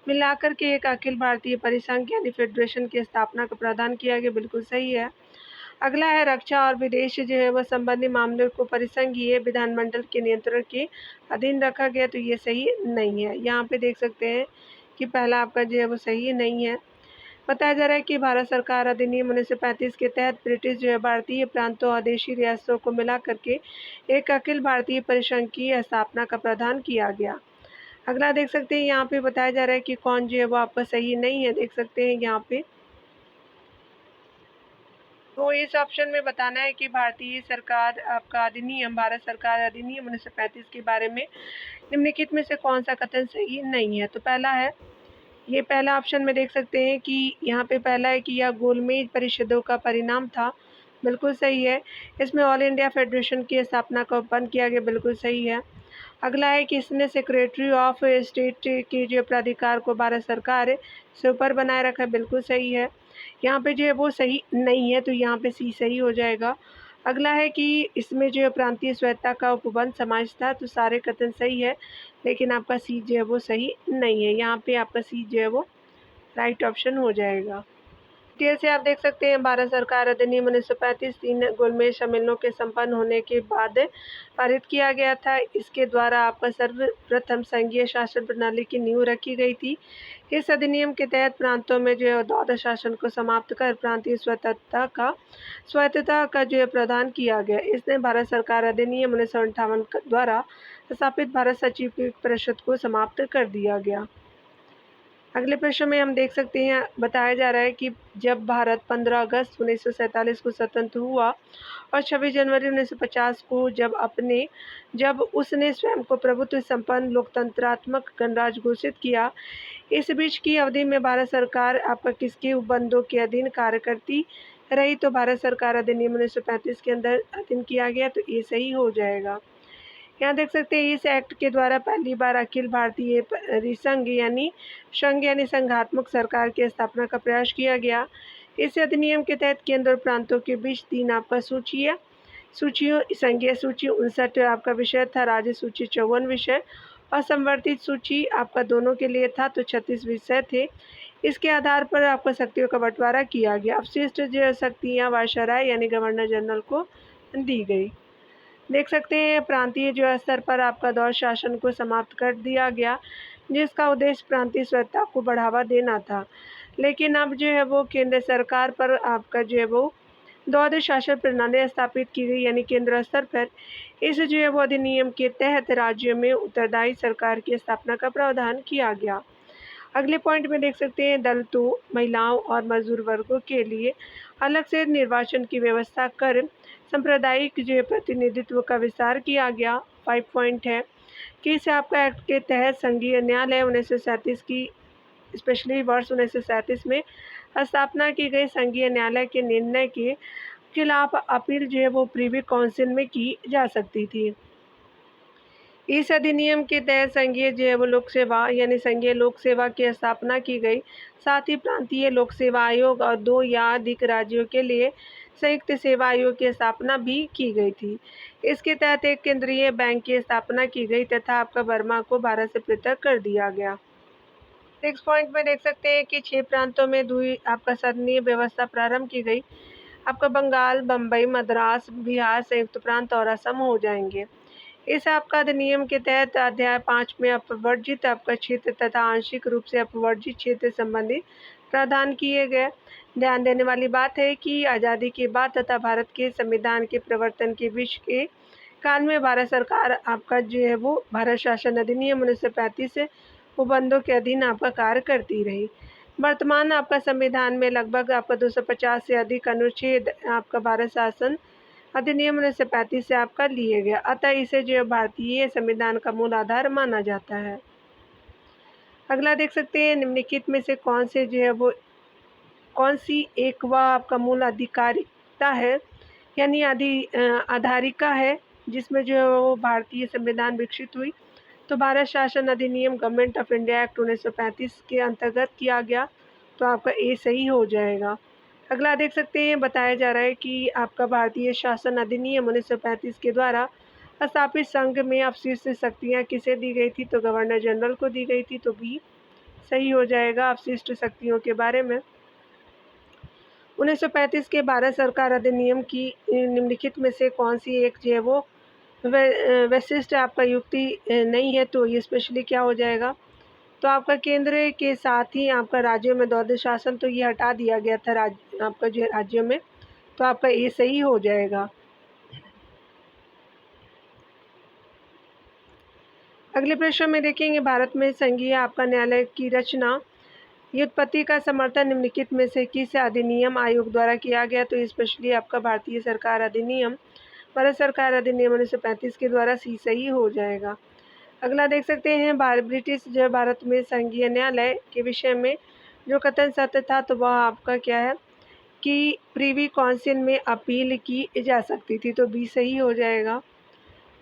मिलाकर के एक अखिल भारतीय परिसंघ यानी फेडरेशन की स्थापना का प्रावधान किया गया, बिल्कुल सही है। अगला है रक्षा और विदेश जो है वह संबंधी मामलों को परिसंघीय विधानमंडल के नियंत्रण के अधीन रखा गया, तो ये सही नहीं है। यहाँ पे देख सकते हैं कि पहला आपका जो है वो सही नहीं है। बताया जा रहा है कि भारत सरकार अधिनियम 1935 के तहत ब्रिटिश जो है भारतीय प्रांतों और देशी रियासतों को मिला करके एक अखिल भारतीय परिसंघ की स्थापना का प्रावधान किया गया। अगला देख सकते हैं यहाँ पे बताया जा रहा है कि कौन जो है वो आपका सही नहीं है, देख सकते हैं यहाँ पे। तो इस ऑप्शन में बताना है कि भारतीय सरकार आपका अधिनियम भारत सरकार अधिनियम 1935 के बारे में निम्नलिखित में से कौन सा कथन सही नहीं है। तो पहला है, ये पहला ऑप्शन में देख सकते हैं कि यहाँ पे पहला है कि यह गोलमेज परिषदों का परिणाम था, बिल्कुल सही है। इसमें ऑल इंडिया फेडरेशन की स्थापना का बंद किया गया, बिल्कुल सही है। अगला है कि इसने सेक्रेटरी ऑफ स्टेट के जो प्राधिकार को भारत सरकार से ऊपर बनाए रखा है, बिल्कुल सही है। यहाँ पे जो है वो सही नहीं है, तो यहाँ पे सी सही हो जाएगा। अगला है कि इसमें जो है प्रांतीय स्वायत्तता का उपबंध समाज था, तो सारे कथन सही है, लेकिन आपका सी जो है वो सही नहीं है। यहाँ पे आपका सी जो है वो राइट ऑप्शन हो जाएगा। डिटेल से आप देख सकते हैं भारत सरकार अधिनियम 1935 3 गोलमेज सम्मेलनों के संपन्न होने के बाद पारित किया गया था। इसके द्वारा आपका सर्वप्रथम संघीय शासन प्रणाली की नींव रखी गई थी। इस अधिनियम के तहत प्रांतों में जो है द्वैध शासन को समाप्त कर प्रांतीय स्वायत्तता का जो है प्रदान किया गया। इसने भारत सरकार अधिनियम 1958 द्वारा स्थापित भारत सचिव परिषद को समाप्त कर दिया गया। अगले प्रश्न में हम देख सकते हैं बताया जा रहा है कि जब भारत 15 अगस्त 1947 को स्वतंत्र हुआ और 26 जनवरी 1950 को जब उसने स्वयं को प्रभुत्व संपन्न लोकतंत्रात्मक गणराज्य घोषित किया, इस बीच की अवधि में भारत सरकार आपका किसके उपबंधों के अधीन कार्य करती रही, तो भारत सरकार अधिनियम 1935 के अंदर अधीन किया गया, तो ये सही हो जाएगा। यहाँ देख सकते हैं इस एक्ट के द्वारा पहली बार अखिल भारतीय परिसंघ यानी संघात्मक सरकार की स्थापना का प्रयास किया गया। इस अधिनियम के तहत केंद्र और प्रांतों के बीच 3 आपका सूचियों संघीय सूची 59 आपका विषय था, राज्य सूची 54 विषय असंवर्धित सूची आपका दोनों के लिए था, तो 36 विषय थे। इसके आधार पर आपको शक्तियों का बंटवारा किया गया। अपशिष्ट जो शक्तियाँ वायसराय यानी गवर्नर जनरल को दी गई। देख सकते हैं प्रांतीय जो स्तर पर आपका दौर शासन को समाप्त कर दिया गया, जिसका उद्देश्य प्रांतीय स्वतंत्रता को बढ़ावा देना था। लेकिन अब जो है वो केंद्र सरकार पर आपका जो है वो द्वैध शासन प्रणाली स्थापित की गई, यानी केंद्र स्तर पर इस जो है वो अधिनियम के तहत राज्यों में उत्तरदायी सरकार की स्थापना का प्रावधान किया गया। अगले पॉइंट में देख सकते हैं दलितों, महिलाओं और मजदूर वर्गों के लिए अलग से निर्वाचन की व्यवस्था कर सांप्रदायिक जो है प्रतिनिधित्व का विस्तार किया गया। 5 पॉइंट है कि इस आपका एक्ट के तहत संघीय न्यायालय 1937 की स्पेशली वर्ष 1937 में स्थापना की गई संघीय न्यायालय के निर्णय के खिलाफ अपील जो है वो प्रीवी काउंसिल में की जा सकती थी। इस अधिनियम के तहत संघीय जो है वो लोक सेवा यानी संघीय लोक सेवा की स्थापना की गई। साथ ही प्रांतीय लोक सेवा आयोग और 2 या अधिक राज्यों के लिए संयुक्त सेवा आयोग की स्थापना भी की गई थी। इसके तहत एक केंद्रीय बैंक की स्थापना की गई तथा आपका बर्मा को भारत से पृथक कर दिया गया। 6 पॉइंट में देख सकते हैं कि 6 प्रांतों में द्वि आपका सदनीय व्यवस्था प्रारंभ की गई। आपका बंगाल, बम्बई, मद्रास, बिहार, संयुक्त प्रांत और असम हो जाएंगे। इस आपका अधिनियम के तहत अध्याय 5 में अपवर्जित आपका क्षेत्र तथा आंशिक रूप से अपवर्जित क्षेत्र संबंधी प्रावधान किए गए। ध्यान देने वाली बात है कि आज़ादी के बाद तथा भारत के संविधान के प्रवर्तन के बीच के काल में भारत सरकार आपका जो है वो भारत शासन अधिनियम 1935 से उपबंधों के अधीन आपका कार्य करती रही। वर्तमान आपका संविधान में लगभग आपका 250 से अधिक अनुच्छेद आपका भारत शासन अधिनियम 1935 से आपका लिए गया, अतः इसे जो भारतीय संविधान का मूल आधार माना जाता है। अगला देख सकते हैं निम्नलिखित में से कौन सी एक वह आपका मूल अधिकारिकता है यानी आधारिका है जिसमें जो है वो भारतीय संविधान विकसित हुई। तो भारत शासन अधिनियम गवर्नमेंट ऑफ इंडिया एक्ट 1935 के अंतर्गत किया गया, तो आपका ए सही हो जाएगा। अगला देख सकते हैं बताया जा रहा है कि आपका भारतीय शासन अधिनियम 1935 के द्वारा स्थापित संघ में अपशिष्ट शक्तियाँ किसे दी गई थी, तो गवर्नर जनरल को दी गई थी, तो बी सही हो जाएगा अपशिष्ट शक्तियों के बारे में। 1935 के भारत सरकार अधिनियम की निम्नलिखित में से कौन सी एक जो है वो वैशिष्ट आपका युक्ति नहीं है, तो ये स्पेशली क्या हो जाएगा, तो आपका केंद्र के साथ ही आपका राज्यों में द्वैध शासन तो ये हटा दिया गया था आपका जो राज्यों में, तो आपका ये सही हो जाएगा। अगले प्रश्न में देखेंगे भारत में संघीय आपका न्यायालय की रचना व्युत्पत्ति का समर्थन निम्नलिखित में से किस अधिनियम आयोग द्वारा किया गया, तो स्पेशली आपका भारतीय सरकार अधिनियम भारत सरकार अधिनियम 1935 के द्वारा सी सही हो जाएगा। अगला देख सकते हैं ब्रिटिश जो भारत में संघीय न्यायालय के विषय में जो कथन सत्य था, तो वह आपका क्या है कि प्रीवी काउंसिल में अपील की जा सकती थी, तो बी सही हो जाएगा।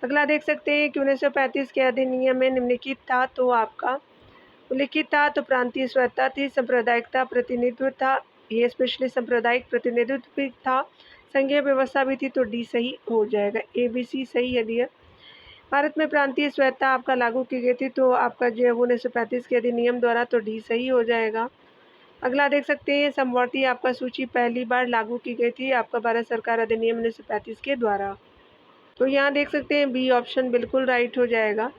अगला देख सकते हैं कि 1935 के अधिनियम में निम्नलिखित था, तो आपका उल्लिखित था, तो प्रांतीय स्वतंत्रता थी, सांप्रदायिकता प्रतिनिधित्व था, ये स्पेशली सांप्रदायिक प्रतिनिधित्व भी था, संघीय व्यवस्था भी थी, तो डी सही हो जाएगा। ए बी सी सही है डियर। भारत में प्रांतीय स्वतंत्रता आपका लागू की गई थी, तो आपका जो है 1935 के अधिनियम द्वारा, तो डी सही हो जाएगा। अगला देख सकते हैं समवर्ती आपका सूची पहली बार लागू की गई थी आपका भारत सरकार अधिनियम 1935 के द्वारा, तो यहाँ देख सकते हैं बी ऑप्शन बिल्कुल राइट हो जाएगा।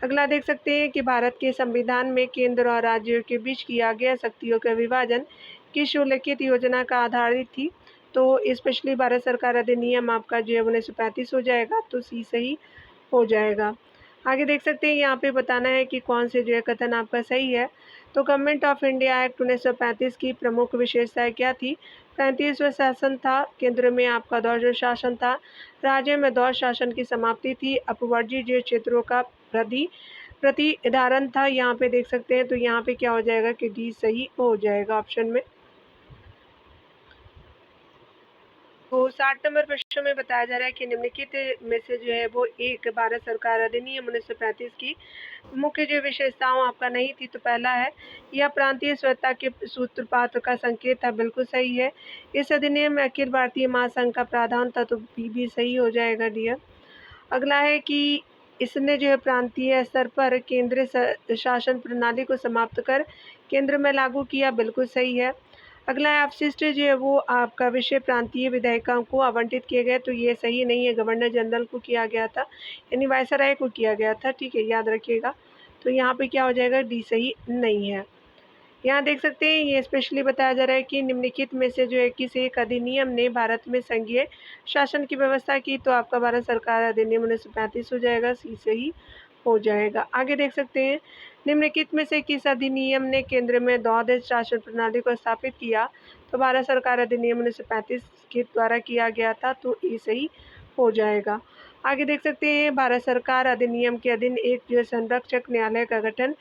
अगला देख सकते हैं कि भारत के संविधान में केंद्र और राज्यों के बीच किया गया शक्तियों का विभाजन किस उल्लिखित योजना का आधारित थी, तो स्पेशली भारत सरकार अधिनियम आपका जो है 1935 हो जाएगा, तो सी सही हो जाएगा। आगे देख सकते हैं यहाँ पे बताना है कि कौन से जो है कथन आपका सही है, तो गवर्नमेंट ऑफ इंडिया एक्ट 1935 की प्रमुख विशेषताएं क्या थी, प्रांतीय स्वशासन था, केंद्र में आपका द्वैध शासन था, राज्य में द्वैध शासन की समाप्ति थी, अपवर्जित जो क्षेत्रों का प्रतिधारण था, यहाँ पे देख सकते हैं, तो यहाँ पे क्या हो जाएगा कि डी सही हो जाएगा ऑप्शन में। तो 60 नंबर प्रश्न में बताया जा रहा है कि निम्नलिखित में से जो है वो एक भारत सरकार अधिनियम 1935 की मुख्य जो विशेषताओं आपका नहीं थी, तो पहला है यह प्रांतीय स्वतंत्रता के सूत्रपात का संकेत था, बिल्कुल सही है। इस अधिनियम में अखिल भारतीय महासंघ का प्रावधान था, तो बी भी सही हो जाएगा डियर। अगला है कि इसने जो है प्रांतीय स्तर पर केंद्रीय शासन प्रणाली को समाप्त कर केंद्र में लागू किया, बिल्कुल सही है। अगला है अपशिष्ट जो है वो आपका विषय प्रांतीय विधायिकाओं को आवंटित किए गए, तो ये सही नहीं है, गवर्नर जनरल को किया गया था, यानी वायसराय को किया गया था, ठीक है, याद रखिएगा। तो यहाँ पे क्या हो जाएगा, डी सही नहीं है। यहाँ देख सकते हैं ये स्पेशली बताया जा रहा है कि निम्नलिखित में से जो है किसी एक अधिनियम ने भारत में संघीय शासन की व्यवस्था की, तो आपका भारत सरकार अधिनियम 1935 हो जाएगा, सी सही हो जाएगा। आगे देख सकते हैं निम्नलिखित में से किस अधिनियम ने केंद्र में द्वैध शासन प्रणाली को स्थापित किया, तो भारत सरकार अधिनियम 1935 के द्वारा किया गया था, तो ये सही हो जाएगा। आगे देख सकते हैं भारत सरकार अधिनियम के अधीन एक जो संरक्षक न्यायालय का गठन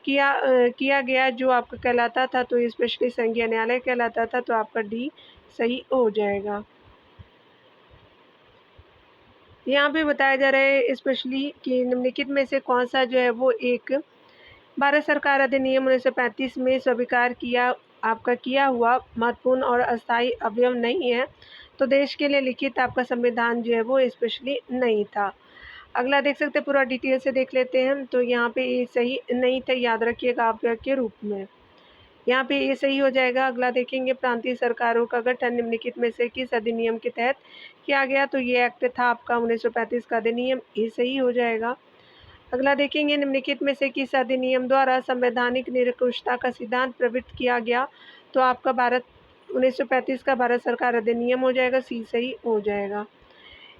किया गया, जो आपका कहलाता था, तो स्पेशली संघीय न्यायालय कहलाता था, तो आपका डी सही हो जाएगा। यहाँ पे बताया जा रहा है स्पेशली कि निम्नलिखित में से कौन सा जो है वो एक भारत सरकार अधिनियम 1935 में स्वीकार किया हुआ महत्वपूर्ण और अस्थायी अवयव नहीं है, तो देश के लिए लिखित आपका संविधान जो है वो स्पेशली नहीं था। अगला देख सकते हैं, पूरा डिटेल से देख लेते हैं। तो यहाँ पे ये सही नहीं था, याद रखिएगा अवयव के रूप में, यहाँ पे ये सही हो जाएगा। अगला देखेंगे प्रांतीय सरकारों का गठन निम्नलिखित में से किस अधिनियम के तहत किया गया, तो ये एक्ट था आपका 1935 का अधिनियम, ये सही हो जाएगा। अगला देखेंगे निम्नलिखित में से किस अधिनियम द्वारा संवैधानिक निरंकुशता का सिद्धांत प्रवृत्त किया गया, तो आपका 1935 का भारत सरकार अधिनियम हो जाएगा, सी सही हो जाएगा।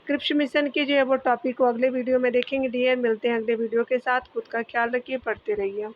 क्रिप्स मिशन के जो है वो टॉपिक को अगले वीडियो में देखेंगे। डियर, मिलते हैं अगले वीडियो के साथ। खुद का ख्याल रखिए, पढ़ते रहिए।